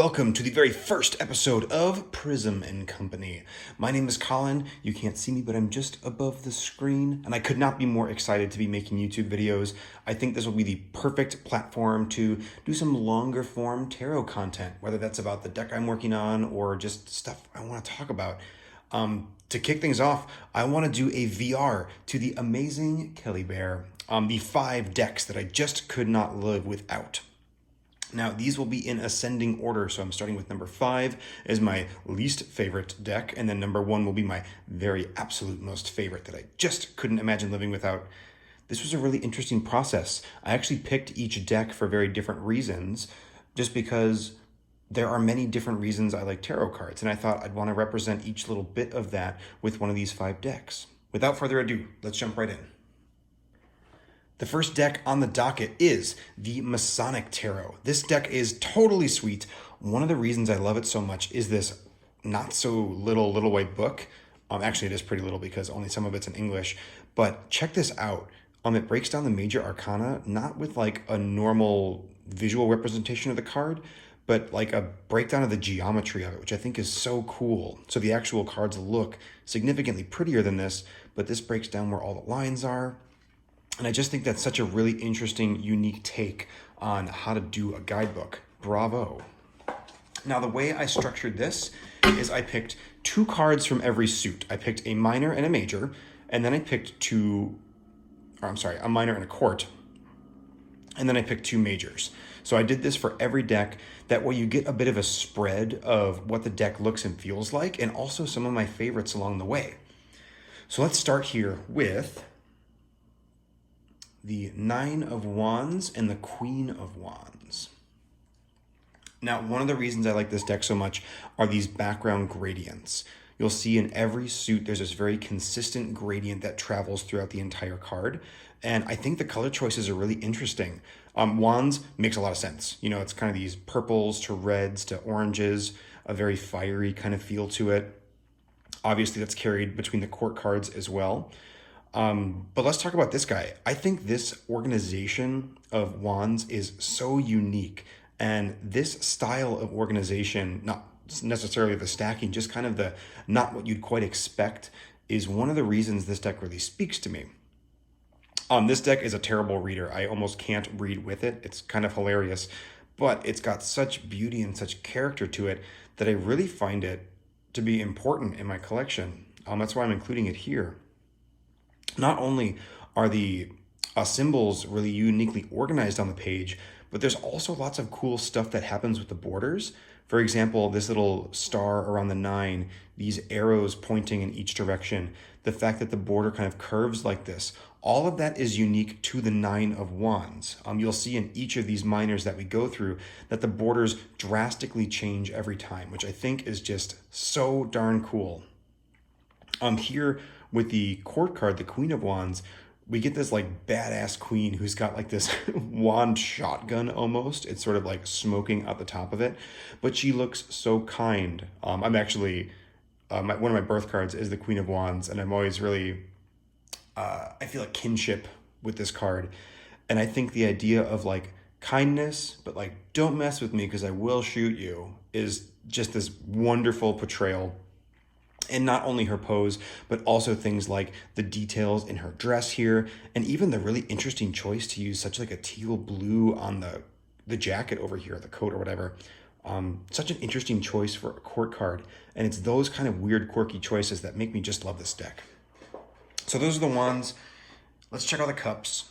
welcome to the very first episode of Prism and Company. My name is Colin. You can't see me, but I'm just above the screen, and I could not be more excited to be making YouTube videos. I think this will be the perfect platform to do some longer form tarot content, whether that's about the deck I'm working on or just stuff I want to talk about. To kick things off, I want to do a VR to the amazing Kelly Bear, the 5 decks that I just could not live without. Now, these will be in ascending order, so I'm starting with number 5 as my least favorite deck, and then number 1 will be my very absolute most favorite that I just couldn't imagine living without. This was a really interesting process. I actually picked each deck for very different reasons, just because there are many different reasons I like tarot cards, and I thought I'd want to represent each little bit of that with one of these 5 decks. Without further ado, let's jump right in. The first deck on the docket is the Masonic Tarot. This deck is totally sweet. One of the reasons I love it so much is this not so little white book. Actually, it is pretty little because only some of it's in English. But check this out. It breaks down the major arcana, not with like a normal visual representation of the card, but like a breakdown of the geometry of it, which I think is so cool. So the actual cards look significantly prettier than this, but this breaks down where all the lines are. And I just think that's such a really interesting, unique take on how to do a guidebook. Bravo. Now, the way I structured this is I picked 2 cards from every suit. I picked a minor and a major, and then I picked a minor and a court, and then I picked 2 majors. So I did this for every deck. That way you get a bit of a spread of what the deck looks and feels like, and also some of my favorites along the way. So let's start here with the 9 of Wands and the Queen of Wands. Now, one of the reasons I like this deck so much are these background gradients. You'll see in every suit, there's this very consistent gradient that travels throughout the entire card. And I think the color choices are really interesting. Wands makes a lot of sense. You know, it's kind of these purples to reds to oranges, a very fiery kind of feel to it. Obviously, that's carried between the court cards as well. But let's talk about this guy. I think this organization of wands is so unique, and this style of organization, not necessarily the stacking, just kind of the not what you'd quite expect, is one of the reasons this deck really speaks to me. This deck is a terrible reader. I almost can't read with it. It's kind of hilarious, but it's got such beauty and such character to it that I really find it to be important in my collection. That's why I'm including it here. Not only are the symbols really uniquely organized on the page, but there's also lots of cool stuff that happens with the borders. For example, this little star around the 9, these arrows pointing in each direction, the fact that the border kind of curves like this, all of that is unique to the 9 of Wands. You'll see in each of these minors that we go through that the borders drastically change every time, which I think is just so darn cool. Here with the court card, the Queen of Wands, we get this like badass queen who's got like this wand shotgun almost. It's sort of like smoking out the top of it, but she looks so kind. I'm actually, one of my birth cards is the Queen of Wands, and I'm always really, I feel a kinship with this card. And I think the idea of like kindness, but like don't mess with me because I will shoot you, is just this wonderful portrayal. And not only her pose, but also things like the details in her dress here, and even the really interesting choice to use such like a teal blue on the jacket over here, the coat or whatever. Such an interesting choice for a court card, and it's those kind of weird, quirky choices that make me just love this deck. So those are the wands. Let's check out the cups.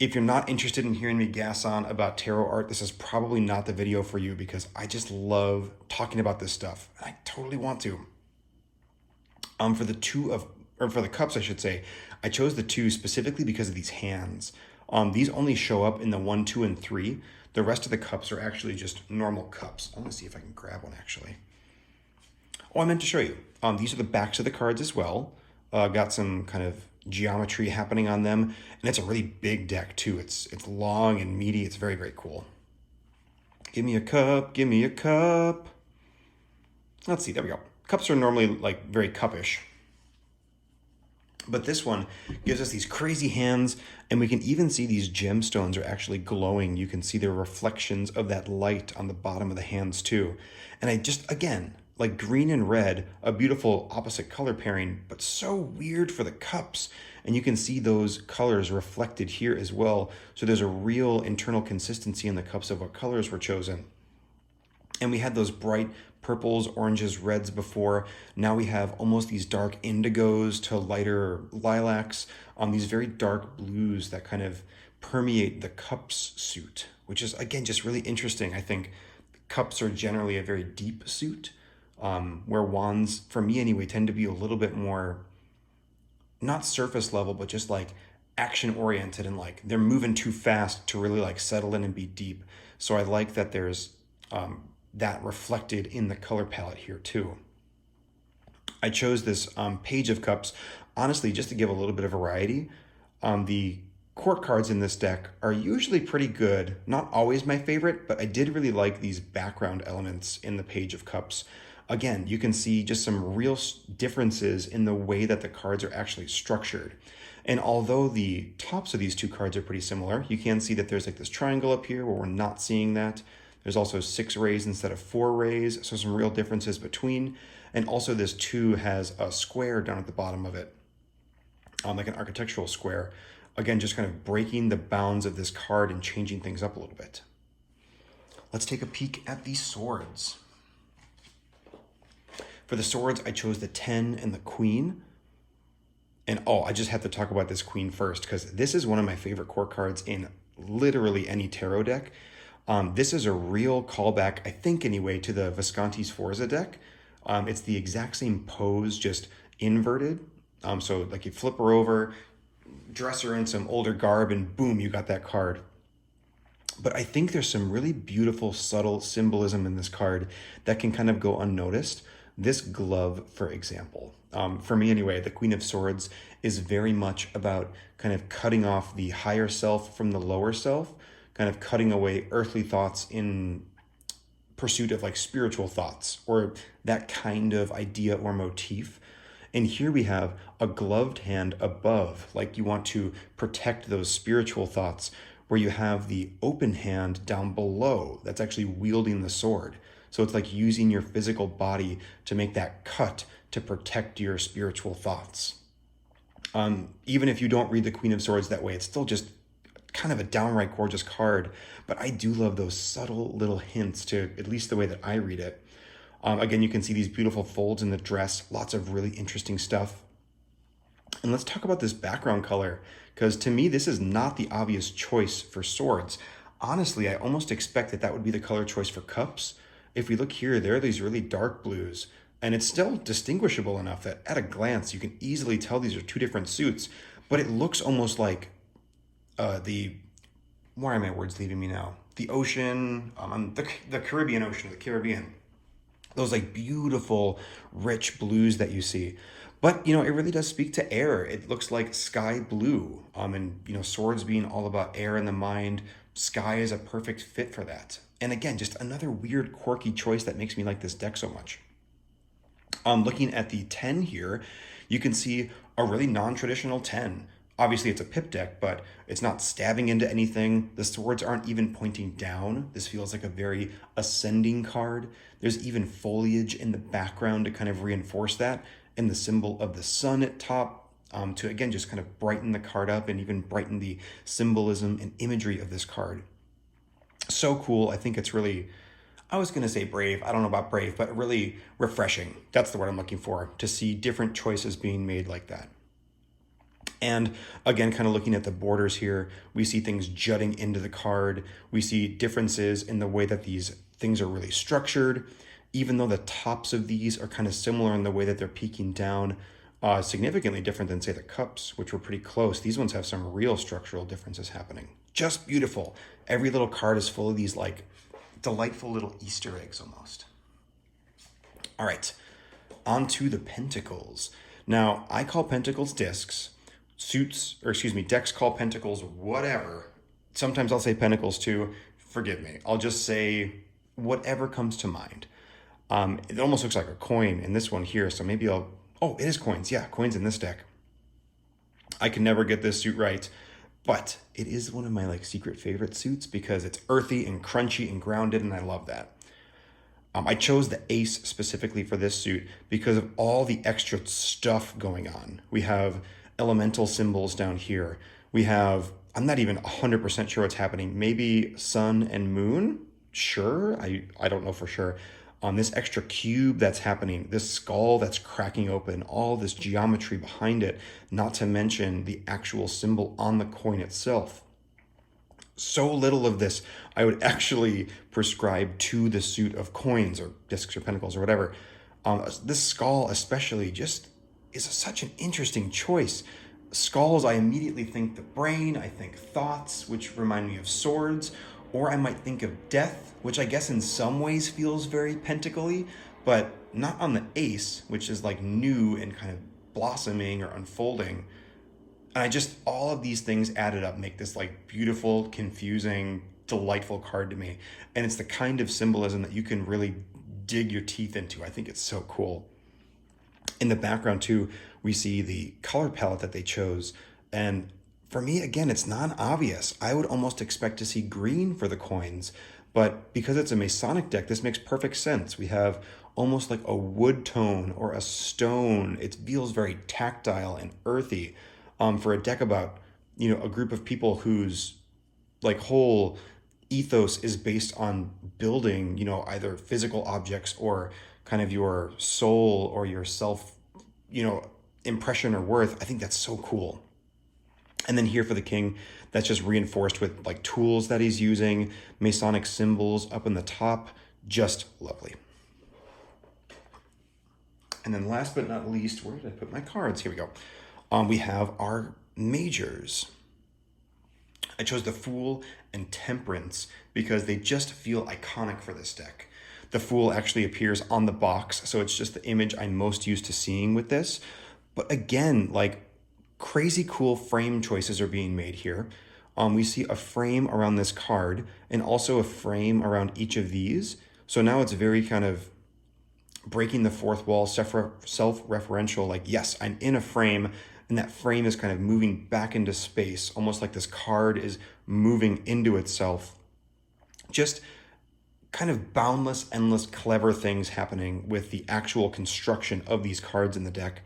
If you're not interested in hearing me gas on about tarot art, this is probably not the video for you, because I just love talking about this stuff, and I totally want to. For the cups, I should say, I chose the 2 specifically because of these hands. These only show up in the 1, 2, and 3. The rest of the cups are actually just normal cups. I'm gonna see if I can grab one actually. Oh, I meant to show you. These are the backs of the cards as well. Got some kind of geometry happening on them, and it's a really big deck too. It's long and meaty. It's very, very cool. Give me a cup. Give me a cup. Let's see. There we go. Cups are normally like very cuppish, But this one gives us these crazy hands, and we can even see these gemstones are actually glowing. You can see the reflections of that light on the bottom of the hands too. And I just, again, like green and red, a beautiful opposite color pairing, but so weird for the cups. And you can see those colors reflected here as well. So there's a real internal consistency in the cups of what colors were chosen. And we had those bright purples, oranges, reds before. Now we have almost these dark indigos to lighter lilacs on these very dark blues that kind of permeate the cups suit, which is, again, just really interesting. I think cups are generally a very deep suit, where wands, for me anyway, tend to be a little bit more, not surface level, but just like action oriented, and like they're moving too fast to really like settle in and be deep. So I like that there's that reflected in the color palette here too. I chose this Page of Cups, honestly, just to give a little bit of variety. The court cards in this deck are usually pretty good, not always my favorite, but I did really like these background elements in the Page of Cups. Again, you can see just some real differences in the way that the cards are actually structured. And although the tops of these two cards are pretty similar, you can see that there's like this triangle up here where we're not seeing that. There's also 6 rays instead of 4 rays, so some real differences between. And also this 2 has a square down at the bottom of it, like an architectural square. Again, just kind of breaking the bounds of this card and changing things up a little bit. Let's take a peek at the swords. For the swords, I chose the 10 and the Queen. And I just have to talk about this Queen first, because this is one of my favorite court cards in literally any tarot deck. This is a real callback, I think anyway, to the Visconti Sforza deck. It's the exact same pose, just inverted. So like you flip her over, dress her in some older garb, and boom, you got that card. But I think there's some really beautiful, subtle symbolism in this card that can kind of go unnoticed. This glove, for example, for me anyway, the Queen of Swords is very much about kind of cutting off the higher self from the lower self, kind of cutting away earthly thoughts in pursuit of like spiritual thoughts or that kind of idea or motif. And here we have a gloved hand above, like you want to protect those spiritual thoughts, where you have the open hand down below that's actually wielding the sword. So it's like using your physical body to make that cut to protect your spiritual thoughts. Even if you don't read the Queen of Swords that way, it's still just kind of a downright gorgeous card. But I do love those subtle little hints to at least the way that I read it. Again, you can see these beautiful folds in the dress, lots of really interesting stuff. And let's talk about this background color, because to me, this is not the obvious choice for swords. Honestly, I almost expect that would be the color choice for cups. If we look here, there are these really dark blues, and it's still distinguishable enough that at a glance, you can easily tell these are 2 different suits, but it looks almost like why are my words leaving me now? The ocean, the Caribbean Ocean, the Caribbean. Those like beautiful, rich blues that you see. But, it really does speak to air. It looks like sky blue. And, swords being all about air and the mind, sky is a perfect fit for that. And again, just another weird, quirky choice that makes me like this deck so much. Looking at the 10 here, you can see a really non-traditional 10. Obviously, it's a pip deck, but it's not stabbing into anything. The swords aren't even pointing down. This feels like a very ascending card. There's even foliage in the background to kind of reinforce that, and the symbol of the sun at top to, again, just kind of brighten the card up and even brighten the symbolism and imagery of this card. So cool. I think it's really, I was going to say brave. I don't know about brave, but really refreshing. That's the word I'm looking for, to see different choices being made like that. And again, kind of looking at the borders here, we see things jutting into the card. We see differences in the way that these things are really structured, even though the tops of these are kind of similar in the way that they're peeking down, significantly different than, say, the cups, which were pretty close. These ones have some real structural differences happening. Just beautiful. Every little card is full of these like delightful little Easter eggs almost. All right, on to the pentacles. Now, I call pentacles discs. Decks call pentacles whatever. Sometimes I'll say pentacles too. Forgive me. I'll just say whatever comes to mind. It almost looks like a coin in this one here, so maybe it is coins. Yeah, coins in this deck. I can never get this suit right, but it is one of my like secret favorite suits because it's earthy and crunchy and grounded, and I love that. I chose the ace specifically for this suit because of all the extra stuff going on. We have elemental symbols down here. We have, I'm not even 100% sure what's happening. Maybe sun and moon? Sure, I don't know for sure. This extra cube that's happening, this skull that's cracking open, all this geometry behind it, not to mention the actual symbol on the coin itself. So little of this I would actually prescribe to the suit of coins or discs or pentacles or whatever. This skull especially just is such an interesting choice. Skulls, I immediately think the brain, I think thoughts, which remind me of swords, or I might think of death, which I guess in some ways feels very pentacle-y, but not on the ace, which is like new and kind of blossoming or unfolding. And I just, all of these things added up make this like beautiful, confusing, delightful card to me. And it's the kind of symbolism that you can really dig your teeth into. I think it's so cool. In the background too, we see the color palette that they chose. And for me, again, it's non-obvious. I would almost expect to see green for the coins, but because it's a Masonic deck, this makes perfect sense. We have almost like a wood tone or a stone. It feels very tactile and earthy. For a deck about, a group of people whose like whole ethos is based on building, either physical objects or kind of your soul or your self, impression or worth. I think that's so cool. And then here for the king, that's just reinforced with like tools that he's using, Masonic symbols up in the top, just lovely. And then last but not least, where did I put my cards? Here we go. We have our majors. I chose the Fool and Temperance because they just feel iconic for this deck. The Fool actually appears on the box, so it's just the image I'm most used to seeing with this. But again, like crazy cool frame choices are being made here. We see a frame around this card and also a frame around each of these. So now it's very kind of breaking the fourth wall, self-referential, like, yes, I'm in a frame, and that frame is kind of moving back into space, almost like this card is moving into itself. Just kind of boundless, endless, clever things happening with the actual construction of these cards in the deck.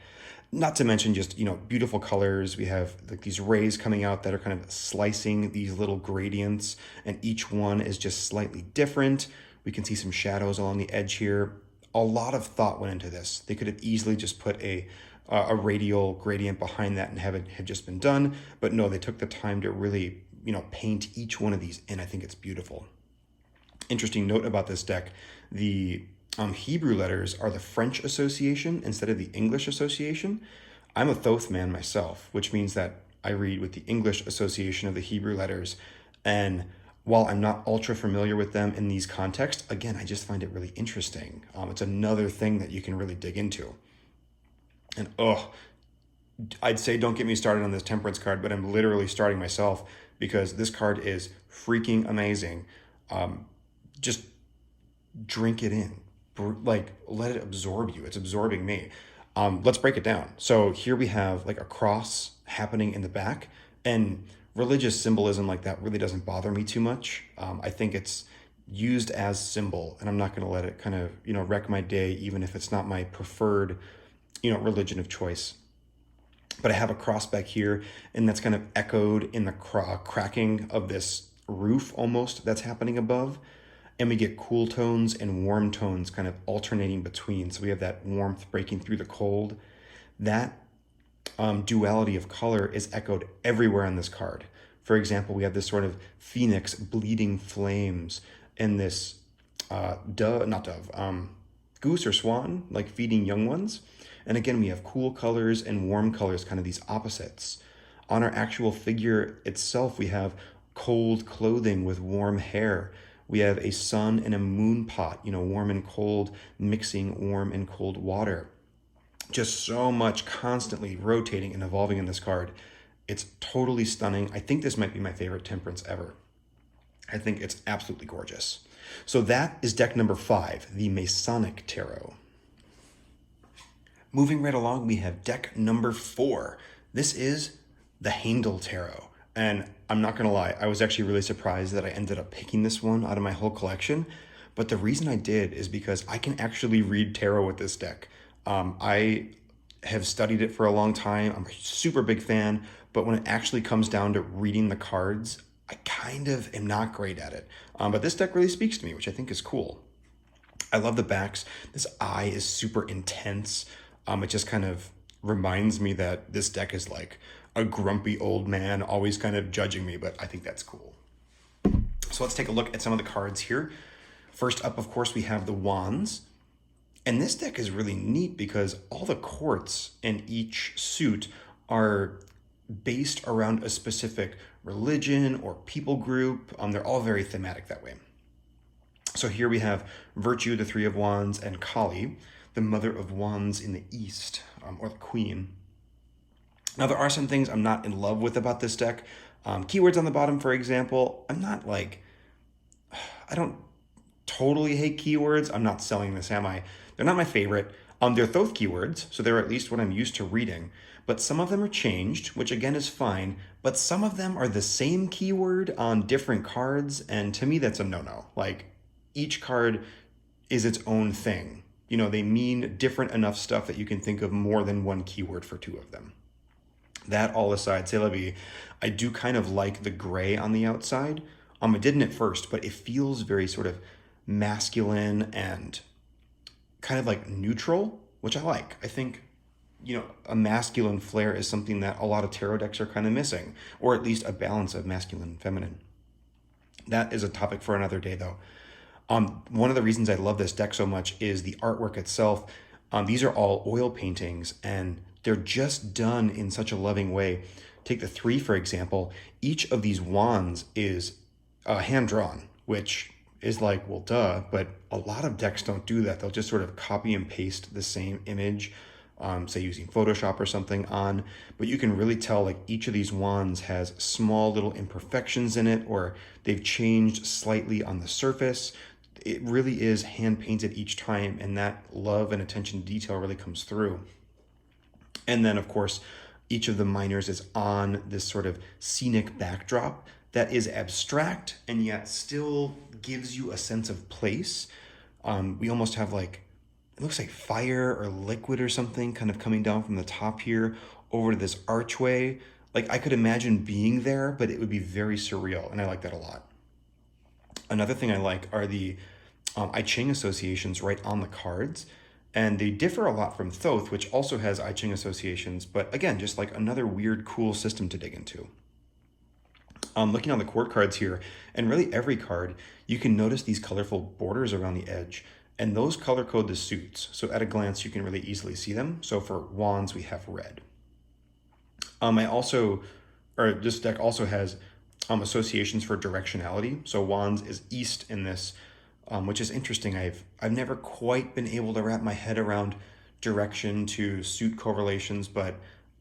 Not to mention just, beautiful colors. We have like these rays coming out that are kind of slicing these little gradients, and each one is just slightly different. We can see some shadows along the edge here. A lot of thought went into this. They could have easily just put a radial gradient behind that and have it had just been done. But no, they took the time to really, paint each one of these in. I think it's beautiful. Interesting note about this deck, the Hebrew letters are the French association instead of the English association. I'm a Thoth man myself, which means that I read with the English association of the Hebrew letters. And while I'm not ultra familiar with them in these contexts, again, I just find it really interesting. It's another thing that you can really dig into. And I'd say don't get me started on this Temperance card, but I'm literally starting myself because this card is freaking amazing. Just drink it in. Like, let it absorb you. It's absorbing me. Let's break it down. So here we have like a cross happening in the back, and religious symbolism like that really doesn't bother me too much. I think it's used as symbol, and I'm not going to let it kind of, wreck my day, even if it's not my preferred, religion of choice. But I have a cross back here, and that's kind of echoed in the cracking of this roof almost that's happening above. And we get cool tones and warm tones kind of alternating between. So we have that warmth breaking through the cold. That duality of color is echoed everywhere on this card. For example, we have this sort of phoenix bleeding flames and this goose or swan, like feeding young ones. And again, we have cool colors and warm colors, kind of these opposites. On our actual figure itself, we have cold clothing with warm hair. We have a sun and a moon pot, warm and cold, mixing warm and cold water. Just so much constantly rotating and evolving in this card. It's totally stunning. I think this might be my favorite Temperance ever. I think it's absolutely gorgeous. So that is deck number 5, the Masonic Tarot. Moving right along, we have deck number 4. This is the Handel Tarot. And I'm not going to lie, I was actually really surprised that I ended up picking this one out of my whole collection. But the reason I did is because I can actually read tarot with this deck. I have studied it for a long time. I'm a super big fan, but when it actually comes down to reading the cards, I kind of am not great at it. But this deck really speaks to me, which I think is cool. I love the backs. This eye is super intense. It just kind of reminds me that this deck is like a grumpy old man always kind of judging me, but I think that's cool. So let's take a look at some of the cards here. First up, of course, we have the Wands. And this deck is really neat because all the courts in each suit are based around a specific religion or people group. They're all very thematic that way. So here we have Virtue, the Three of Wands, and Kali, the Mother of Wands in the East, or the Queen. Now, there are some things I'm not in love with about this deck. Keywords on the bottom, for example, I don't totally hate keywords. I'm not selling this, am I? They're not my favorite. They're Thoth keywords, so they're at least what I'm used to reading. But some of them are changed, which again is fine. But some of them are the same keyword on different cards, and to me, that's a no-no. Like, each card is its own thing. You know, they mean different enough stuff that you can think of more than one keyword for two of them. That all aside, c'est la vie, I do kind of like the gray on the outside. I didn't at first, but it feels very sort of masculine and kind of like neutral, which I like. I think, you know, a masculine flair is something that a lot of tarot decks are kind of missing, or at least a balance of masculine and feminine. That is a topic for another day, though. One of the reasons I love this deck so much is the artwork itself. These are all oil paintings, and they're just done in such a loving way. Take the three, for example. Each of these wands is hand-drawn, which is like, well, duh, but a lot of decks don't do that. They'll just sort of copy and paste the same image, say using Photoshop or something on, but you can really tell like each of these wands has small little imperfections in it, or they've changed slightly on the surface. It really is hand painted each time, and that love and attention to detail really comes through. And then, of course, each of the minors is on this sort of scenic backdrop that is abstract and yet still gives you a sense of place. We almost have like, it looks like fire or liquid or something kind of coming down from the top here over to this archway. Like, I could imagine being there, but it would be very surreal, and I like that a lot. Another thing I like are the I Ching associations right on the cards. And they differ a lot from Thoth, which also has I Ching associations, but again, just like another weird, cool system to dig into. Looking on the court cards here, and really every card, you can notice these colorful borders around the edge, and those color code the suits. So at a glance, you can really easily see them. So for wands, we have red. This deck also has associations for directionality. So wands is east in this, which is interesting. I've never quite been able to wrap my head around direction to suit correlations, but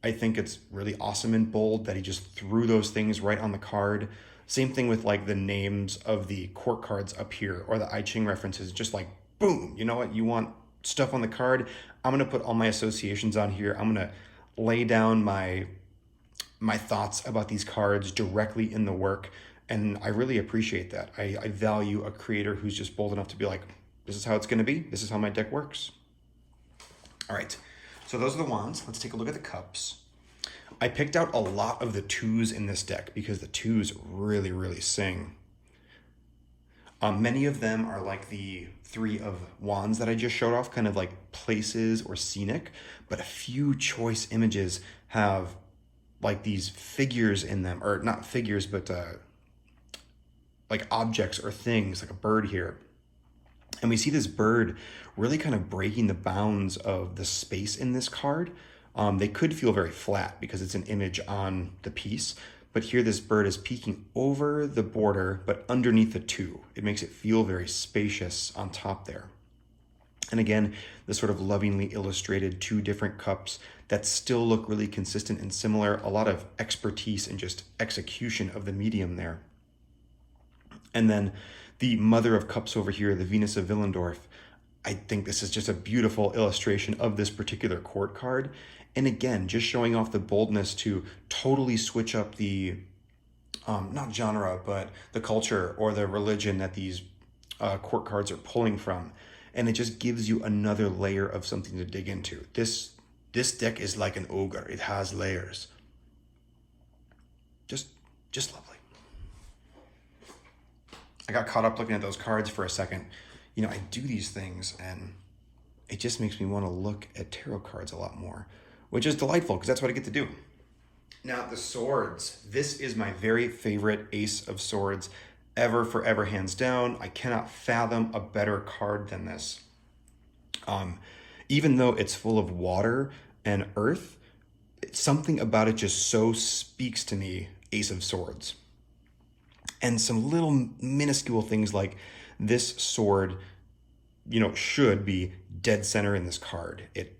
I think it's really awesome and bold that he just threw those things right on the card. Same thing with like the names of the court cards up here, or the I Ching references, just like boom, you know what, you want stuff on the card, I'm gonna put all my associations on here. I'm gonna lay down my thoughts about these cards directly in the work. And I really appreciate that. I value a creator who's just bold enough to be like, this is how it's going to be. This is how my deck works. All right. So those are the wands. Let's take a look at the cups. I picked out a lot of the twos in this deck because the twos really, really sing. Many of them are like the three of wands that I just showed off, kind of like places or scenic, but a few choice images have like these figures in them, or not figures, but like objects or things, like a bird here. And we see this bird really kind of breaking the bounds of the space in this card. They could feel very flat because it's an image on the piece, but here this bird is peeking over the border, but underneath the two. It makes it feel very spacious on top there. And again, the sort of lovingly illustrated two different cups that still look really consistent and similar. A lot of expertise and just execution of the medium there. And then the Mother of Cups over here, the Venus of Willendorf. I think this is just a beautiful illustration of this particular court card. And again, just showing off the boldness to totally switch up the, not genre, but the culture or the religion that these court cards are pulling from. And it just gives you another layer of something to dig into. This deck is like an ogre. It has layers. Just lovely. I got caught up looking at those cards for a second. I do these things and it just makes me want to look at tarot cards a lot more, which is delightful because that's what I get to do. Now, the swords. This is my very favorite Ace of Swords ever, forever, hands down. I cannot fathom a better card than this. Even though it's full of water and earth, something about it just so speaks to me, Ace of Swords. And some little minuscule things like this sword, should be dead center in this card. It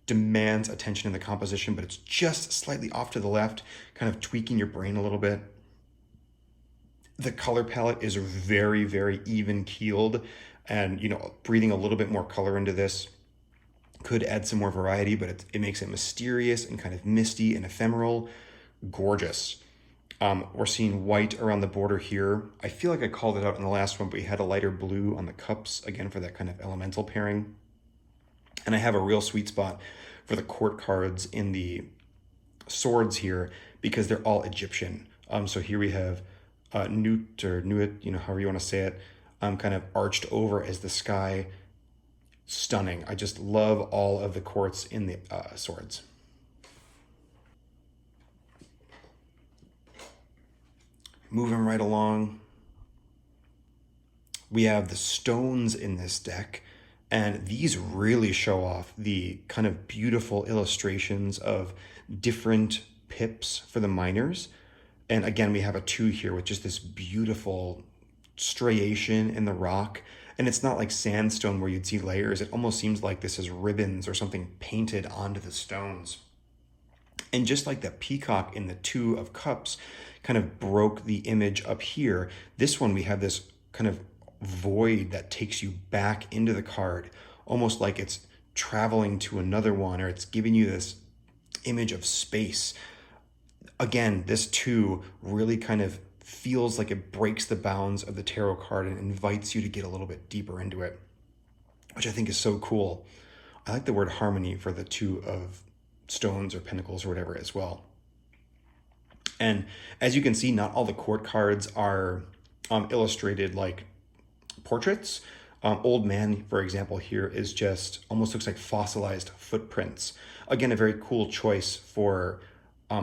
demands attention in the composition, but it's just slightly off to the left, kind of tweaking your brain a little bit. The color palette is very, very even keeled, and breathing a little bit more color into this could add some more variety, but it makes it mysterious and kind of misty and ephemeral. Gorgeous. We're seeing white around the border here. I feel like I called it out in the last one, but we had a lighter blue on the cups, again, for that kind of elemental pairing. And I have a real sweet spot for the court cards in the swords here because they're all Egyptian. So here we have Nut or Nuit, however you want to say it, kind of arched over as the sky. Stunning. I just love all of the courts in the swords. Moving right along, we have the stones in this deck, and these really show off the kind of beautiful illustrations of different pips for the miners. And again, we have a 2 here with just this beautiful striation in the rock. And it's not like sandstone where you'd see layers. It almost seems like this is ribbons or something painted onto the stones. And just like the peacock in the 2 of cups kind of broke the image up here, this one we have this kind of void that takes you back into the card, almost like it's traveling to another one, or it's giving you this image of space. Again, this 2 really kind of feels like it breaks the bounds of the tarot card and invites you to get a little bit deeper into it, which I think is so cool. I like the word harmony for the 2 of stones or pentacles or whatever as well. And as you can see, not all the court cards are illustrated like portraits. Old Man, for example, here is just almost looks like fossilized footprints. Again, a very cool choice for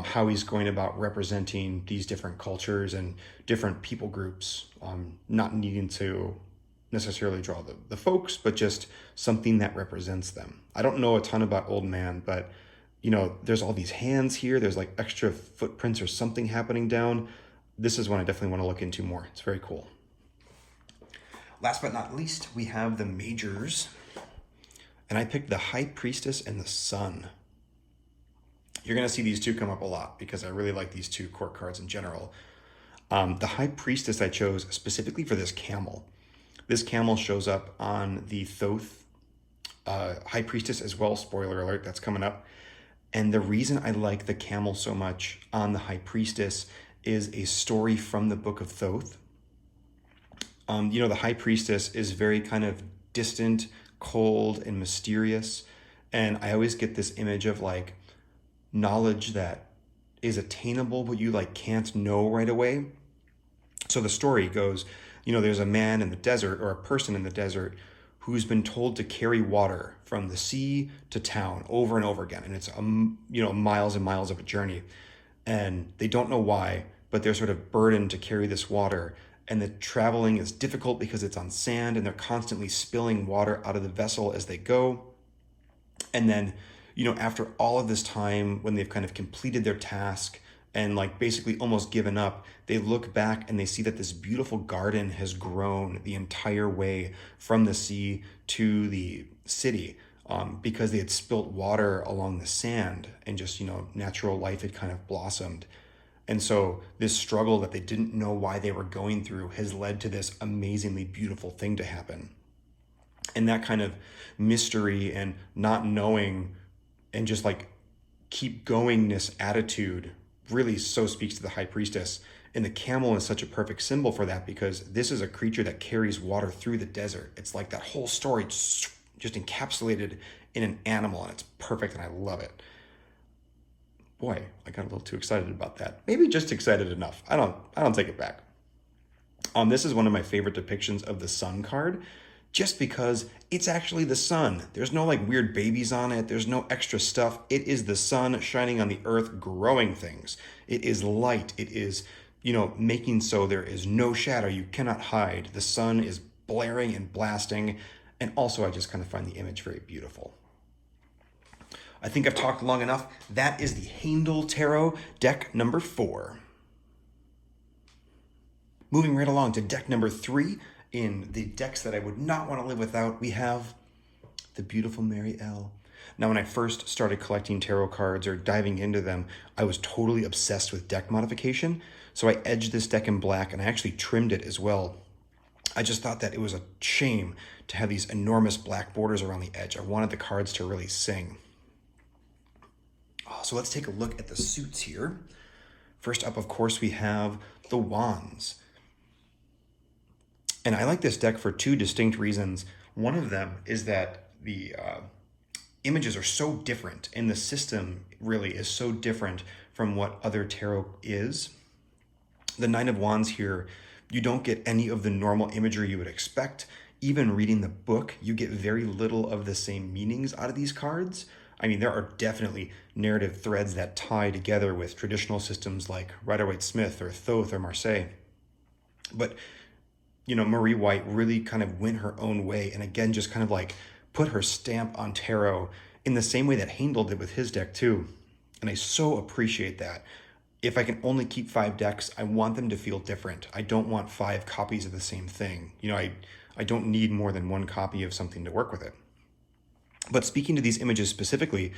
how he's going about representing these different cultures and different people groups, not needing to necessarily draw the folks, but just something that represents them. I don't know a ton about Old Man, but there's all these hands here. There's like extra footprints or something happening down. This is one I definitely want to look into more. It's very cool. Last but not least, we have the majors. And I picked the High Priestess and the Sun. You're going to see these 2 come up a lot because I really like these 2 court cards in general. The High Priestess I chose specifically for this camel. This camel shows up on the Thoth High Priestess as well. Spoiler alert, that's coming up. And the reason I like the camel so much on the High Priestess is a story from the Book of Thoth. The High Priestess is very kind of distant, cold, and mysterious. And I always get this image of like knowledge that is attainable, but you like can't know right away. So the story goes, there's a man in the desert or a person in the desert who's been told to carry water from the sea to town over and over again. And it's, miles and miles of a journey. And they don't know why, but they're sort of burdened to carry this water. And the traveling is difficult because it's on sand and they're constantly spilling water out of the vessel as they go. And then, after all of this time, when they've kind of completed their task and like basically almost given up, they look back and they see that this beautiful garden has grown the entire way from the sea to the city because they had spilt water along the sand and just, natural life had kind of blossomed. And so this struggle that they didn't know why they were going through has led to this amazingly beautiful thing to happen. And that kind of mystery and not knowing and just like keep goingness attitude really so speaks to the high priestess. And the camel is such a perfect symbol for that, because this is a creature that carries water through the desert. It's like that whole story just encapsulated in an animal, and it's perfect, and I love it. Boy, I got a little too excited about that. Maybe just excited enough. I don't take it back. This is one of my favorite depictions of the sun card, just because it's actually the sun. There's no like weird babies on it. There's no extra stuff. It is the sun shining on the earth, growing things. It is light. It is, making so there is no shadow. You cannot hide. The sun is blaring and blasting. And also, I just kind of find the image very beautiful. I think I've talked long enough. That is the Handel Tarot deck number 4. Moving right along to deck number 3. In the decks that I would not want to live without, we have the beautiful Mary L. Now, when I first started collecting tarot cards or diving into them, I was totally obsessed with deck modification. So I edged this deck in black, and I actually trimmed it as well. I just thought that it was a shame to have these enormous black borders around the edge. I wanted the cards to really sing. So let's take a look at the suits here. First up, of course, we have the Wands. And I like this deck for 2 distinct reasons. One of them is that the images are so different, and the system really is so different from what other tarot is. The Nine of Wands here, you don't get any of the normal imagery you would expect. Even reading the book, you get very little of the same meanings out of these cards. I mean, there are definitely narrative threads that tie together with traditional systems like Rider-Waite-Smith or Thoth or Marseille. But Marie White really kind of went her own way, and again, just kind of like put her stamp on tarot in the same way that Handel did with his deck too. And I so appreciate that. If I can only keep 5 decks, I want them to feel different. I don't want 5 copies of the same thing. I don't need more than 1 copy of something to work with it. But speaking to these images specifically,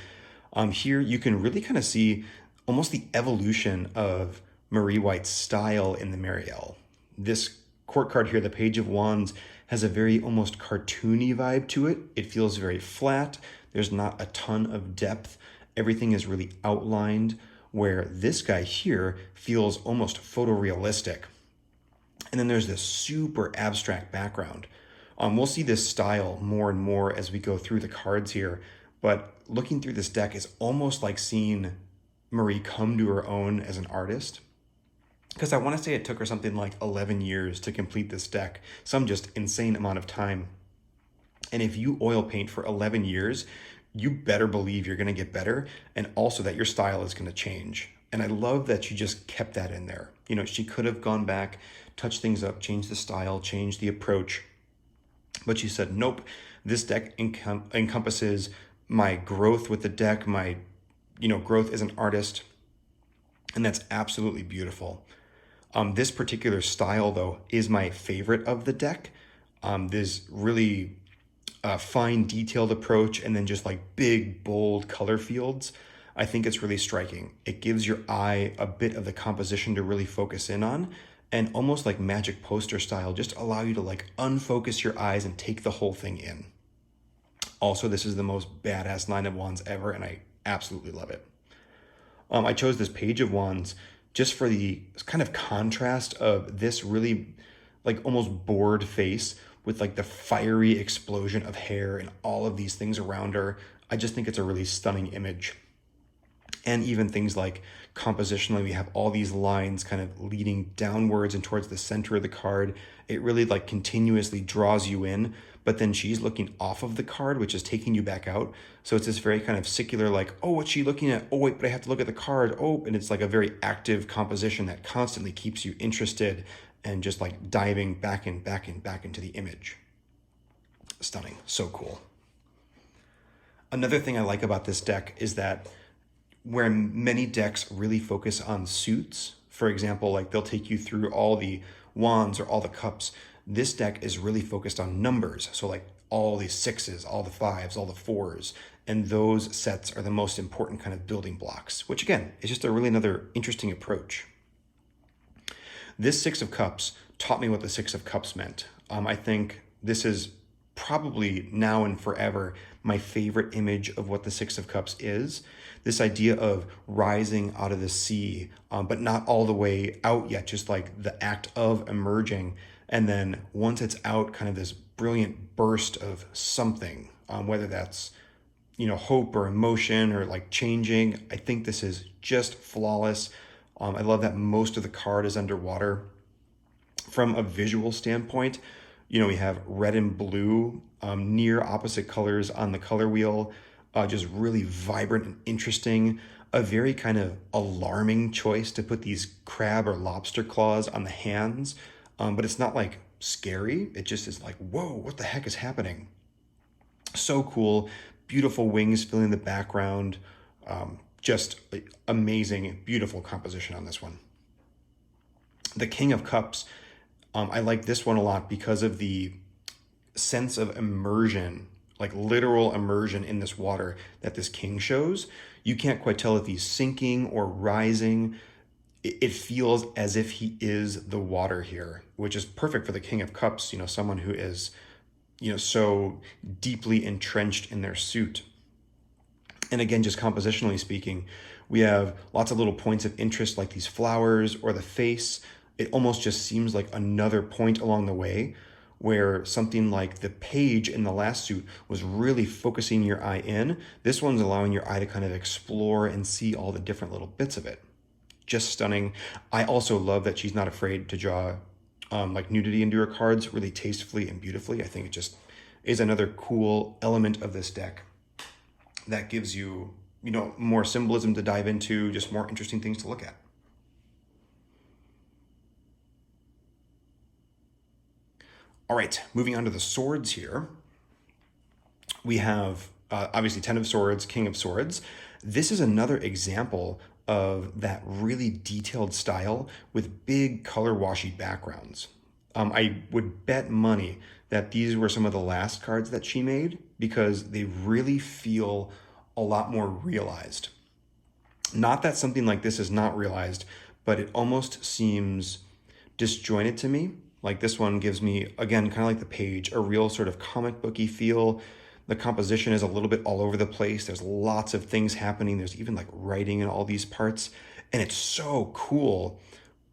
here you can really kind of see almost the evolution of Marie White's style in the Marielle. This court card here, the Page of Wands, has a very almost cartoony vibe to it. It feels very flat. There's not a ton of depth. Everything is really outlined, where this guy here feels almost photorealistic. And then there's this super abstract background. We'll see this style more and more as we go through the cards here, but looking through this deck is almost like seeing Marie come to her own as an artist. Because I want to say it took her something like 11 years to complete this deck, some just insane amount of time. And if you oil paint for 11 years, you better believe you're going to get better, and also that your style is going to change. And I love that she just kept that in there. She could have gone back, touched things up, changed the style, changed the approach. But she said, nope, this deck encompasses my growth with the deck, my growth as an artist. And that's absolutely beautiful. This particular style, though, is my favorite of the deck. This really fine, detailed approach, and then just like big, bold color fields. I think it's really striking. It gives your eye a bit of the composition to really focus in on, and almost like magic poster style, just allow you to like unfocus your eyes and take the whole thing in. Also, this is the most badass Nine of Wands ever, and I absolutely love it. I chose this Page of Wands just for the kind of contrast of this really like almost bored face with like the fiery explosion of hair and all of these things around her. I just think it's a really stunning image. And even things like compositionally, we have all these lines kind of leading downwards and towards the center of the card. It really like continuously draws you in, but then she's looking off of the card, which is taking you back out. So it's this very kind of secular, like, oh, what's she looking at? Oh, wait, but I have to look at the card. Oh, and it's like a very active composition that constantly keeps you interested and just like diving back into the image. Stunning, so cool. Another thing I like about this deck is that where many decks really focus on suits, for example, like they'll take you through all the wands or all the cups, this deck is really focused on numbers. So like all the 6s, all the 5s, all the 4s, and those sets are the most important kind of building blocks, which again, is just a really another interesting approach. This 6 of Cups taught me what the 6 of Cups meant. I think this is probably now and forever my favorite image of what the Six of Cups is. This idea of rising out of the sea, but not all the way out yet, just like the act of emerging. And then once it's out, kind of this brilliant burst of something, whether that's, hope or emotion or like changing. I think this is just flawless. I love that most of the card is underwater. From a visual standpoint, we have red and blue, near opposite colors on the color wheel, just really vibrant and interesting. A very kind of alarming choice to put these crab or lobster claws on the hands, but it's not like scary. It just is like, whoa, what the heck is happening? So cool. Beautiful wings filling the background. Just amazing, beautiful composition on this one. The King of Cups, I like this one a lot because of the sense of immersion, like literal immersion in this water that this king shows. You can't quite tell if he's sinking or rising. It feels as if he is the water here, which is perfect for the King of Cups, someone who is, so deeply entrenched in their suit. And again, just compositionally speaking, we have lots of little points of interest like these flowers or the face. It almost just seems like another point along the way where something like the page in the last suit was really focusing your eye in. This one's allowing your eye to kind of explore and see all the different little bits of it. Just stunning. I also love that she's not afraid to draw like nudity into her cards really tastefully and beautifully. I think it just is another cool element of this deck that gives you, more symbolism to dive into, just more interesting things to look at. All right, moving on to the swords here. We have obviously 10 of Swords, King of Swords. This is another example of that really detailed style with big color washy backgrounds. I would bet money that these were some of the last cards that she made because they really feel a lot more realized. Not that something like this is not realized, but it almost seems disjointed to me. Like this one gives me, again, kind of like the page, a real sort of comic booky feel. The composition is a little bit all over the place. There's lots of things happening. There's even like writing in all these parts. And it's so cool,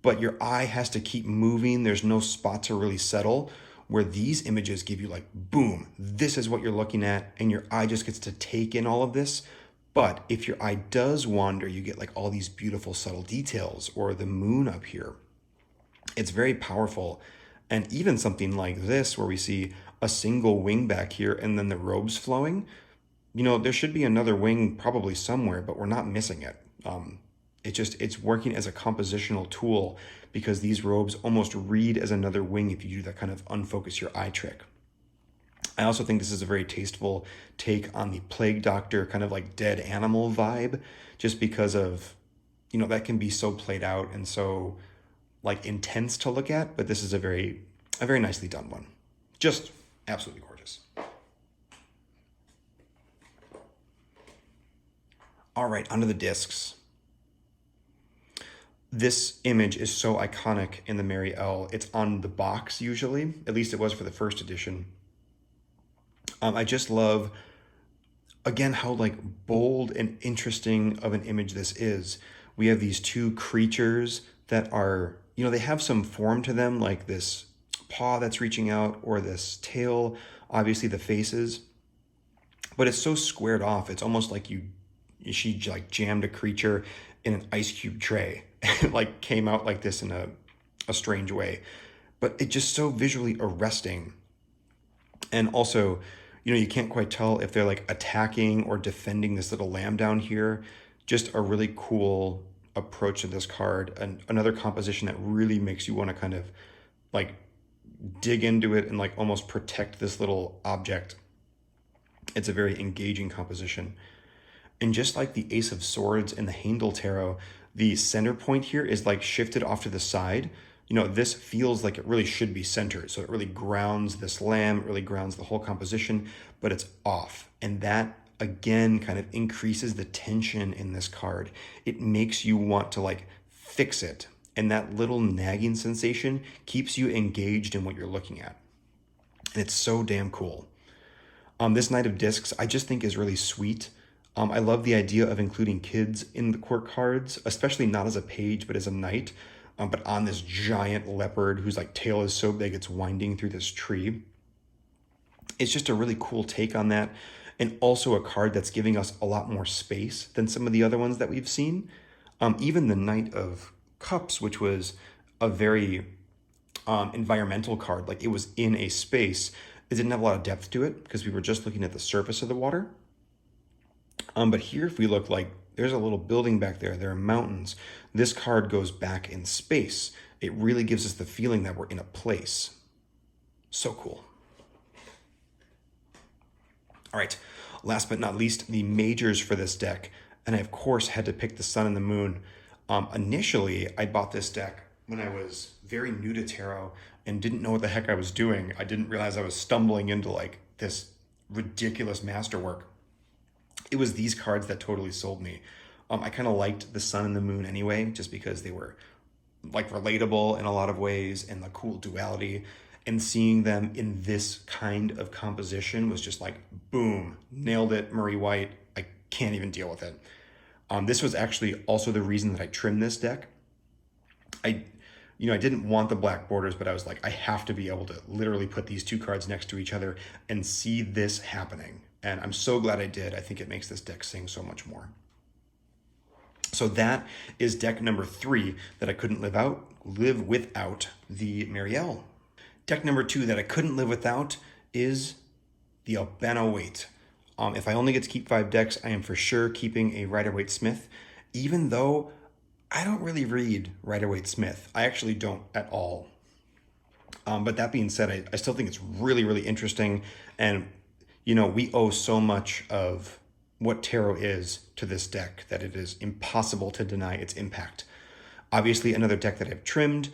but your eye has to keep moving. There's no spot to really settle, where these images give you like, boom, this is what you're looking at. And your eye just gets to take in all of this. But if your eye does wander, you get like all these beautiful subtle details, or the moon up here. It's very powerful. And even something like this, where we see a single wing back here and then the robes flowing, there should be another wing probably somewhere, but we're not missing it. It's working as a compositional tool because these robes almost read as another wing if you do that kind of unfocus your eye trick. I also think this is a very tasteful take on the Plague Doctor kind of like dead animal vibe, just because of, that can be so played out and so like intense to look at, but this is a very nicely done one. Just absolutely gorgeous. All right, onto the discs. This image is so iconic in the Mary L. It's on the box usually, at least it was for the first edition. I just love, again, how like bold and interesting of an image this is. We have these two creatures that are, they have some form to them, like this paw that's reaching out or this tail, obviously the faces, but it's so squared off. It's almost like she like jammed a creature in an ice cube tray. It like came out like this in a strange way, but it just so visually arresting. And also, you can't quite tell if they're like attacking or defending this little lamb down here. Just a really cool approach to this card, and another composition that really makes you want to kind of like dig into it and like almost protect this little object. It's a very engaging composition. And just like the Ace of Swords in the Handel Tarot, the center point here is like shifted off to the side. This feels like it really should be centered. So it really grounds this lamb, it really grounds the whole composition, but it's off. And that again kind of increases the tension in this card. It makes you want to like fix it. And that little nagging sensation keeps you engaged in what you're looking at. And it's so damn cool. This Knight of Discs, I just think is really sweet. I love the idea of including kids in the quirk cards, especially not as a page, but as a knight. But on this giant leopard whose like tail is so big it's winding through this tree. It's just a really cool take on that. And also a card that's giving us a lot more space than some of the other ones that we've seen. Even the Knight of Cups, which was a very environmental card, like it was in a space, it didn't have a lot of depth to it because we were just looking at the surface of the water. But here, if we look, like there's a little building back there, there are mountains. This card goes back in space. It really gives us the feeling that we're in a place. So cool. All right, last but not least, the majors for this deck. And I, of course, had to pick the Sun and the Moon. Initially, I bought this deck when I was very new to tarot and didn't know what the heck I was doing. I didn't realize I was stumbling into like this ridiculous masterwork. It was these cards that totally sold me. I kind of liked the Sun and the Moon anyway, just because they were like relatable in a lot of ways and the cool duality. And seeing them in this kind of composition was just like, boom, nailed it, Marie White. I can't even deal with it. This was actually also the reason that I trimmed this deck. I didn't want the black borders, but I was like, I have to be able to literally put these two cards next to each other and see this happening. And I'm so glad I did. I think it makes this deck sing so much more. So that is deck number 3 that I couldn't live without the Marielle. Deck number 2 that I couldn't live without is the Albano Waite. If I only get to keep 5 decks, I am for sure keeping a Rider-Waite-Smith, even though I don't really read Rider-Waite-Smith. I actually don't at all. But that being said, I still think it's really, really interesting. And, we owe so much of what tarot is to this deck that it is impossible to deny its impact. Obviously, another deck that I've trimmed.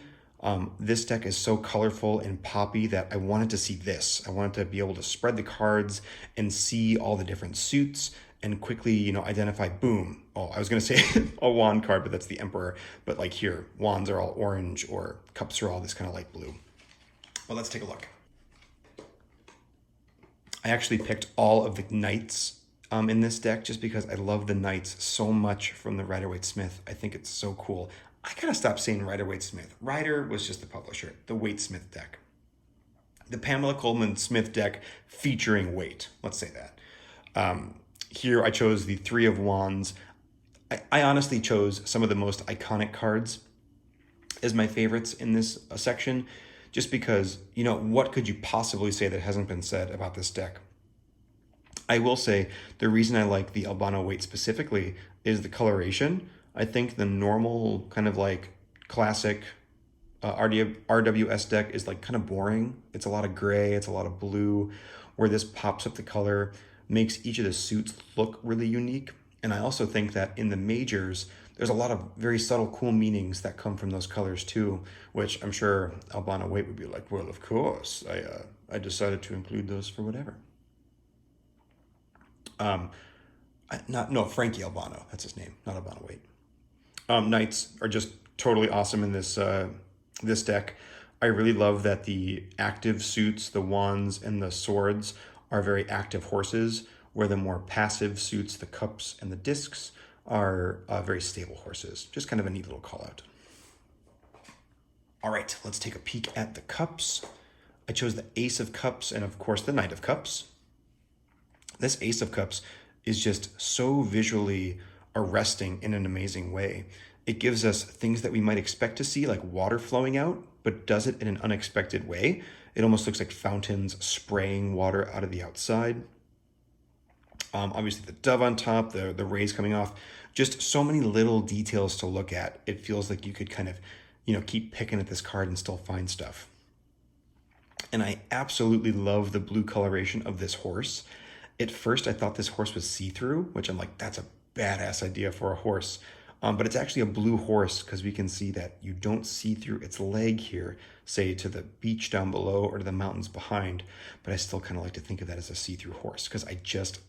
This deck is so colorful and poppy that I wanted to see this. I wanted to be able to spread the cards and see all the different suits and quickly, identify, boom. Oh, I was going to say a wand card, but that's the Emperor. But like here, wands are all orange or cups are all this kind of light blue. Well, let's take a look. I actually picked all of the knights in this deck just because I love the knights so much from the Rider-Waite-Smith. I think it's so cool. I gotta stop saying Rider-Waite-Smith. Rider was just the publisher, the Waite-Smith deck. The Pamela Coleman Smith deck featuring Waite, let's say that. Here I chose the 3 of Wands. I honestly chose some of the most iconic cards as my favorites in this section, just because, what could you possibly say that hasn't been said about this deck? I will say the reason I like the Albano Waite specifically is the coloration. I think the normal kind of like classic RWS deck is like kind of boring. It's a lot of gray, it's a lot of blue, where this pops up the color, makes each of the suits look really unique. And I also think that in the majors, there's a lot of very subtle, cool meanings that come from those colors too, which I'm sure Albano Waite would be like, well, of course, I decided to include those for whatever. Frankie Albano, that's his name, not Albano Waite. Knights are just totally awesome in this deck. I really love that the active suits, the wands and the swords, are very active horses, where the more passive suits, the cups and the discs, are very stable horses. Just kind of a neat little call out. All right, let's take a peek at the cups. I chose the Ace of Cups and of course the Knight of Cups. This Ace of Cups is just so visually arresting in an amazing way. It gives us things that we might expect to see, like water flowing out, but does it in an unexpected way. It almost looks like fountains spraying water out of the outside. Obviously the dove on top, the rays coming off, just so many little details to look at. It feels like you could kind of, keep picking at this card and still find stuff. And I absolutely love the blue coloration of this horse. At first, I thought this horse was see-through, which I'm like, that's a badass idea for a horse. But it's actually a blue horse because we can see that you don't see through its leg here, say to the beach down below or to the mountains behind. But I still kind of like to think of that as a see-through horse because I just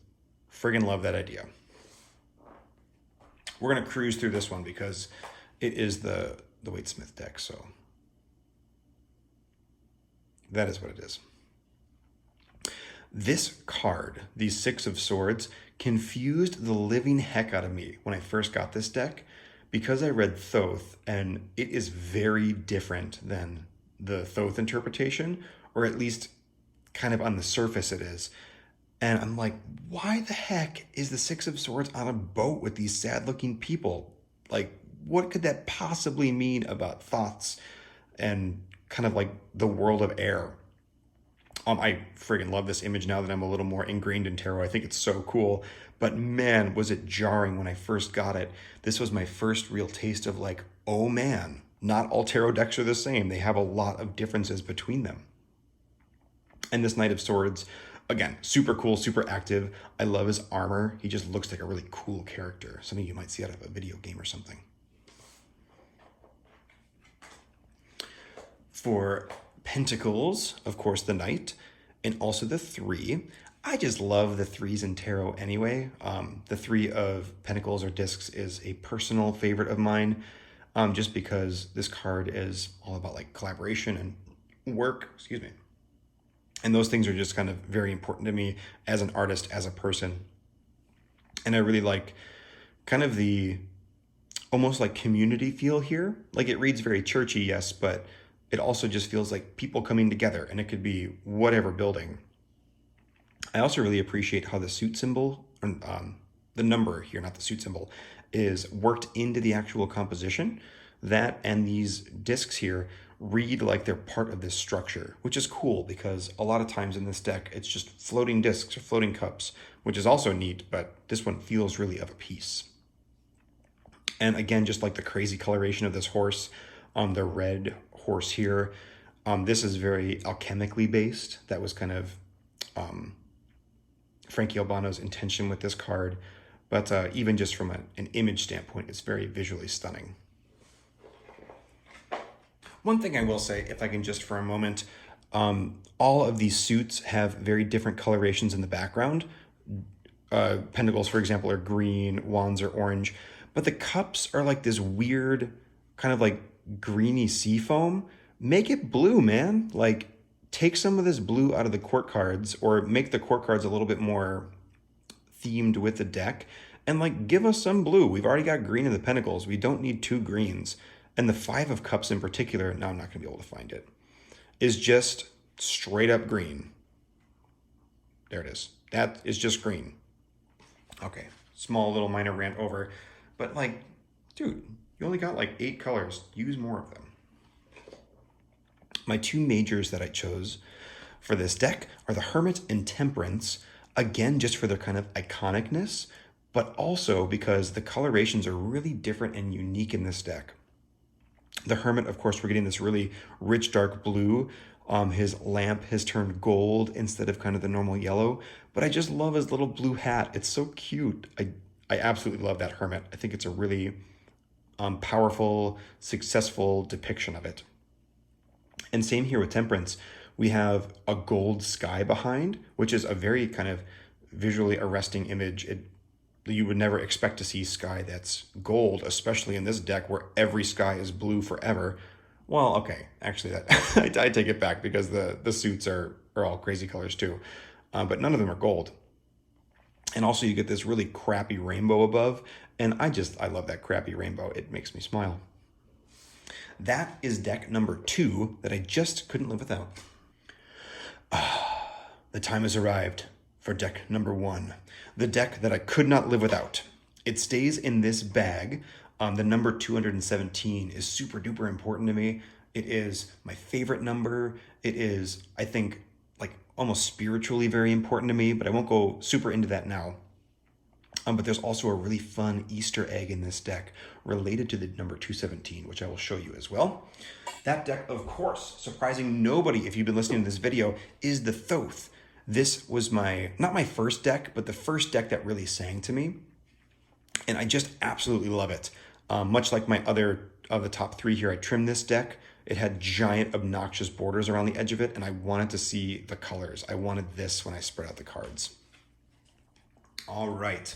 friggin' love that idea. We're going to cruise through this one because it is the Waite-Smith deck, so that is what it is. This card, these Six of Swords, confused the living heck out of me when I first got this deck because I read Thoth, and it is very different than the Thoth interpretation, or at least kind of on the surface it is. And I'm like, why the heck is the Six of Swords on a boat with these sad-looking people? Like, what could that possibly mean about thoughts and kind of like the world of air? I friggin' love this image now that I'm a little more ingrained in tarot. I think it's so cool. But man, was it jarring when I first got it. This was my first real taste of like, oh man, not all tarot decks are the same. They have a lot of differences between them. And this Knight of Swords, again, super cool, super active. I love his armor. He just looks like a really cool character. Something you might see out of a video game or something. For Pentacles, of course, the Knight, and also the Three. I just love the threes in tarot anyway. The Three of Pentacles or discs is a personal favorite of mine, just because this card is all about like collaboration and work, excuse me. And those things are just kind of very important to me as an artist, as a person. And I really like kind of the almost like community feel here. Like it reads very churchy, yes, but it also just feels like people coming together, and it could be whatever building. I also really appreciate how the suit symbol, the number here, not the suit symbol, is worked into the actual composition. That and these discs here read like they're part of this structure, which is cool because a lot of times in this deck, it's just floating discs or floating cups, which is also neat, but this one feels really of a piece. And again, just like the crazy coloration of this horse, the red horse here, this is very alchemically based. That was kind of Frankie Albano's intention with this card, but even just from an image standpoint, it's very visually stunning. One thing I will say, if I can just for a moment, all of these suits have very different colorations in the background. Pentacles, for example, are green, wands are orange, but the cups are like this weird kind of like greeny sea foam. Make it blue, man. Like, take some of this blue out of the court cards, or make the court cards a little bit more themed with the deck, and like give us some blue. We've already got green in the Pentacles. We don't need two greens. And the Five of Cups in particular, now I'm not gonna be able to find it, is just straight up green. There it is. That is just green. Okay, small little minor rant over, but like, dude, you only got like 8 colors. Use more of them. My two majors that I chose for this deck are the Hermit and Temperance, again, just for their kind of iconicness, but also because the colorations are really different and unique in this deck. The Hermit, of course, we're getting this really rich, dark blue. His lamp has turned gold instead of kind of the normal yellow, but I just love his little blue hat. It's so cute. I absolutely love that Hermit. I think it's a really powerful, successful depiction of it. And same here with Temperance. We have a gold sky behind, which is a very kind of visually arresting image. You would never expect to see sky that's gold, especially in this deck where every sky is blue forever. Well, okay, actually that I take it back because the suits are all crazy colors too, but none of them are gold. And also you get this really crappy rainbow above, and I love that crappy rainbow. It makes me smile. That is deck number 2 that I just couldn't live without. The time has arrived for deck number 1, the deck that I could not live without. It stays in this bag. The number 217 is super duper important to me. It is my favorite number. It is, I think, like almost spiritually very important to me, but I won't go super into that now. But there's also a really fun Easter egg in this deck related to the number 217, which I will show you as well. That deck, of course, surprising nobody if you've been listening to this video, is the Thoth. This was not my first deck, but the first deck that really sang to me. And I just absolutely love it. Much like my other of the top 3 here, I trimmed this deck. It had giant obnoxious borders around the edge of it, and I wanted to see the colors. I wanted this when I spread out the cards. All right,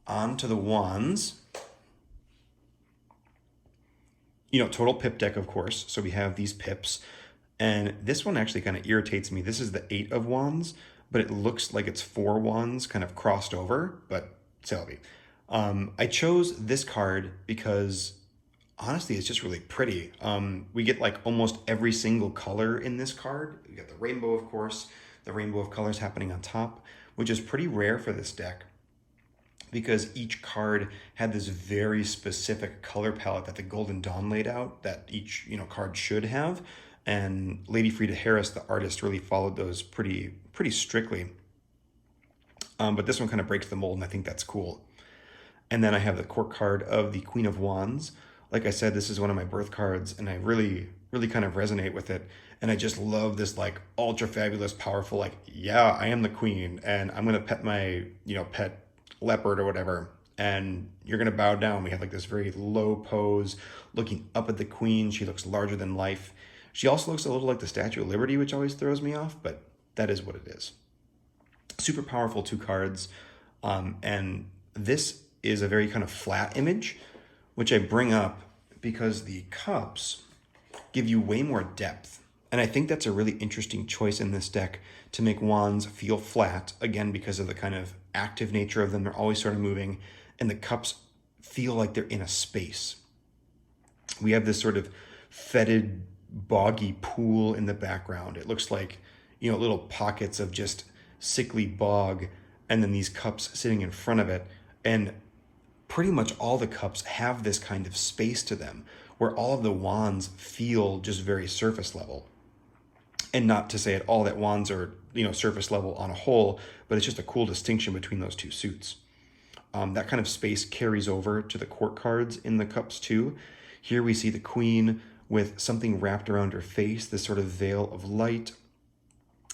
on to the wands. You know, total pip deck, of course. So we have these pips. And this one actually kind of irritates me. This is the 8 of Wands, but it looks like it's 4 wands kind of crossed over, but Selby. I chose this card because honestly, it's just really pretty. We get like almost every single color in this card. We got the rainbow, of course, the rainbow of colors happening on top, which is pretty rare for this deck because each card had this very specific color palette that the Golden Dawn laid out that each card should have. And Lady Frida Harris, the artist, really followed those pretty strictly. But this one kind of breaks the mold, and I think that's cool. And then I have the court card of the Queen of Wands. Like I said, this is one of my birth cards, and I really kind of resonate with it. And I just love this like ultra fabulous, powerful, like, yeah, I am the queen, and I'm gonna pet my, pet leopard or whatever, and you're gonna bow down. We have like this very low pose, looking up at the queen. She looks larger than life. She also looks a little like the Statue of Liberty, which always throws me off, but that is what it is. Super powerful 2 cards, and this is a very kind of flat image, which I bring up because the cups give you way more depth. And I think that's a really interesting choice in this deck to make wands feel flat, again, because of the kind of active nature of them. They're always sort of moving, and the cups feel like they're in a space. We have this sort of fetid, boggy pool in the background. It looks like, little pockets of just sickly bog, and then these cups sitting in front of it. And pretty much all the cups have this kind of space to them where all of the wands feel just very surface level. And not to say at all that wands are, surface level on a whole, but it's just a cool distinction between those 2 suits. That kind of space carries over to the court cards in the cups too. Here we see the queen with something wrapped around her face, this sort of veil of light,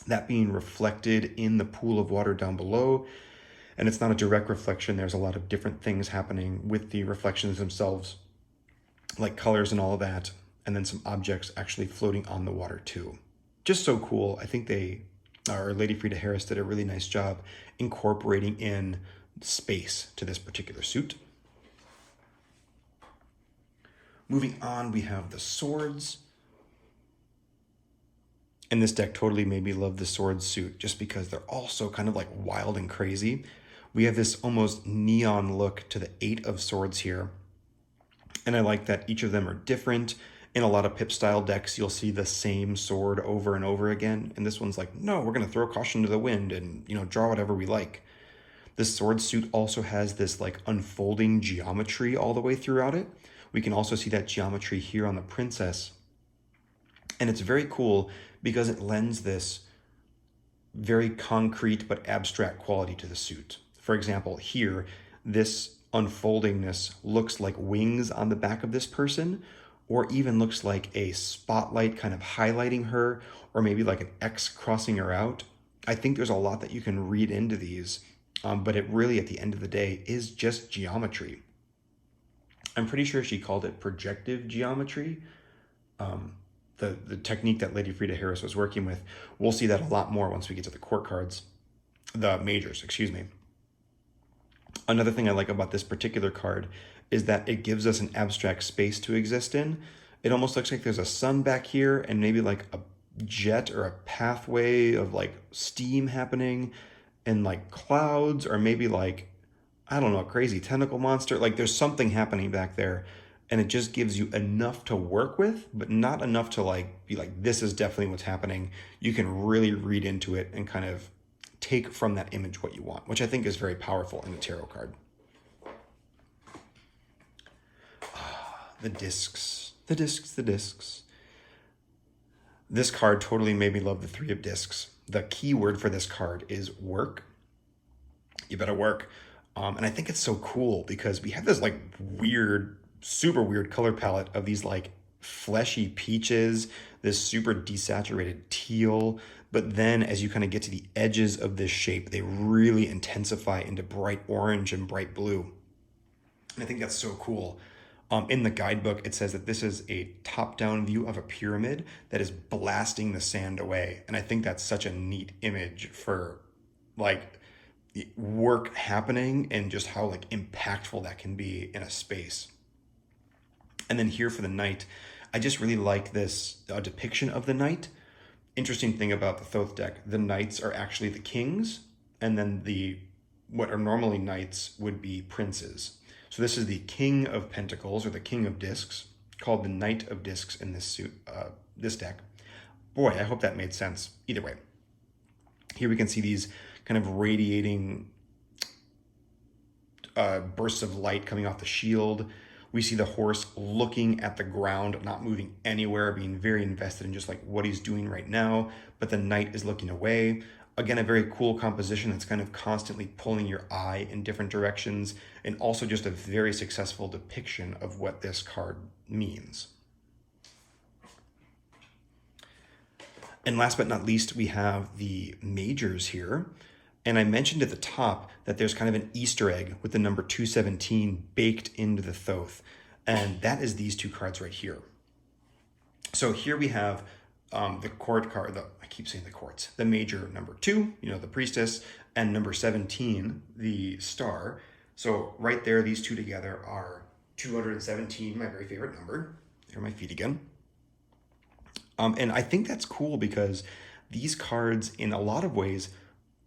that being reflected in the pool of water down below. And it's not a direct reflection. There's a lot of different things happening with the reflections themselves, like colors and all of that, and then some objects actually floating on the water too. Just so cool. I think Lady Frida Harris did a really nice job incorporating in space to this particular suit. Moving on, we have the swords. And this deck totally made me love the sword suit just because they're all so kind of like wild and crazy. We have this almost neon look to the 8 of swords here. And I like that each of them are different. In a lot of pip style decks, you'll see the same sword over and over again. And this one's like, no, we're going to throw caution to the wind and, draw whatever we like. This sword suit also has this like unfolding geometry all the way throughout it. We can also see that geometry here on the princess. And it's very cool because it lends this very concrete but abstract quality to the suit. For example, here, this unfoldingness looks like wings on the back of this person, or even looks like a spotlight kind of highlighting her, or maybe like an X crossing her out. I think there's a lot that you can read into these, but it really, at the end of the day, is just geometry. I'm pretty sure she called it projective geometry. The technique that Lady Frida Harris was working with. We'll see that a lot more once we get to the court cards, the majors, excuse me. Another thing I like about this particular card is that it gives us an abstract space to exist in. It almost looks like there's a sun back here and maybe like a jet or a pathway of like steam happening and like clouds, or maybe like, I don't know, a crazy tentacle monster. Like there's something happening back there, and it just gives you enough to work with, but not enough to like be like, this is definitely what's happening. You can really read into it and kind of take from that image what you want, which I think is very powerful in a tarot card. The discs. This card totally made me love the 3 of discs. The key word for this card is work. You better work. And I think it's so cool because we have this like weird, super weird color palette of these like fleshy peaches, this super desaturated teal. But then as you kind of get to the edges of this shape, they really intensify into bright orange and bright blue. And I think that's so cool. In the guidebook, it says that this is a top-down view of a pyramid that is blasting the sand away. And I think that's such a neat image for like work happening and just how like impactful that can be in a space. And then here for the night, I just really like this depiction of the knight. Interesting thing about the Thoth deck, the knights are actually the kings, and then what are normally knights would be princes. So this is the King of Pentacles, or the King of Discs, called the Knight of Discs in this deck. Boy, I hope that made sense. Either way, here we can see these kind of radiating bursts of light coming off the shield. We see the horse looking at the ground, not moving anywhere, being very invested in just like what he's doing right now, but the knight is looking away. Again, a very cool composition that's kind of constantly pulling your eye in different directions, and also just a very successful depiction of what this card means. And last but not least, we have the majors here. And I mentioned at the top that there's kind of an Easter egg with the number 217 baked into the Thoth. And that is these two cards right here. So here we have the court card, I keep saying the courts, the major number 2, the priestess, and number 17, the star. So right there, these two together are 217, my very favorite number. There are my feet again. And I think that's cool because these cards, in a lot of ways,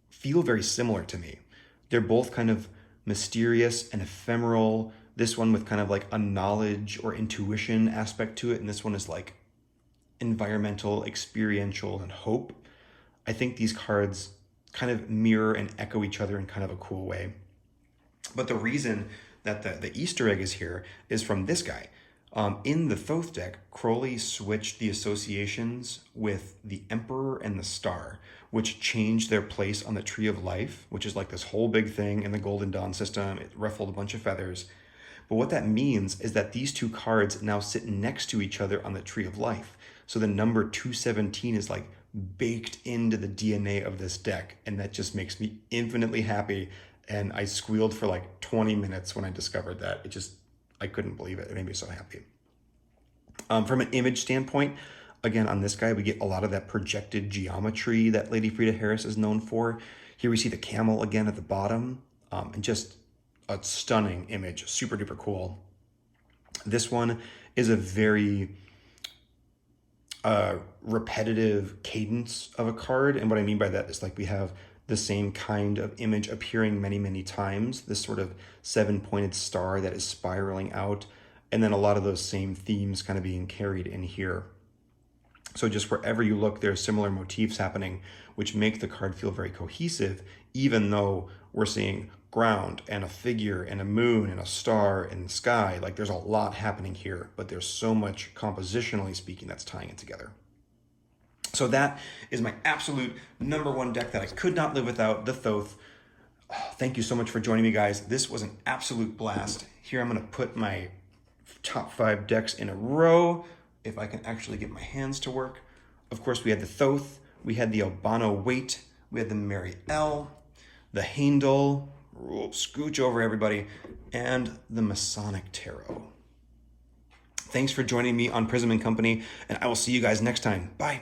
feel very similar to me. They're both kind of mysterious and ephemeral. This one with kind of like a knowledge or intuition aspect to it, and this one is like environmental, experiential, and hope. I think these cards kind of mirror and echo each other in kind of a cool way. But the reason that the Easter egg is here is from this guy. In the Thoth deck, Crowley switched the associations with the Emperor and the Star, which changed their place on the Tree of Life, which is like this whole big thing in the Golden Dawn system. It ruffled a bunch of feathers. But what that means is that these two cards now sit next to each other on the Tree of Life. So the number 217 is like baked into the DNA of this deck, and that just makes me infinitely happy. And I squealed for like 20 minutes when I discovered that. I couldn't believe it. It made me so happy. From an image standpoint, again, on this guy, we get a lot of that projected geometry that Lady Frida Harris is known for. Here we see the camel again at the bottom, and just a stunning image, super duper cool. This one is a very repetitive cadence of a card. And what I mean by that is like we have the same kind of image appearing many, many times, this sort of 7-pointed star that is spiraling out, and then a lot of those same themes kind of being carried in here. So just wherever you look, there's similar motifs happening, which make the card feel very cohesive, even though we're seeing ground and a figure and a moon and a star in the sky. Like there's a lot happening here, but there's so much compositionally speaking that's tying it together. So that is my absolute number one deck that I could not live without, the Thoth. Oh, thank you so much for joining me, guys. This was an absolute blast. Here I'm going to put my top 5 decks in a row, if I can actually get my hands to work. Of course, we had the Thoth, we had the Albano Waite, we had the Mary L, the Heindel, scooch over everybody, and the Masonic Tarot. Thanks for joining me on Prism and Company, and I will see you guys next time. Bye.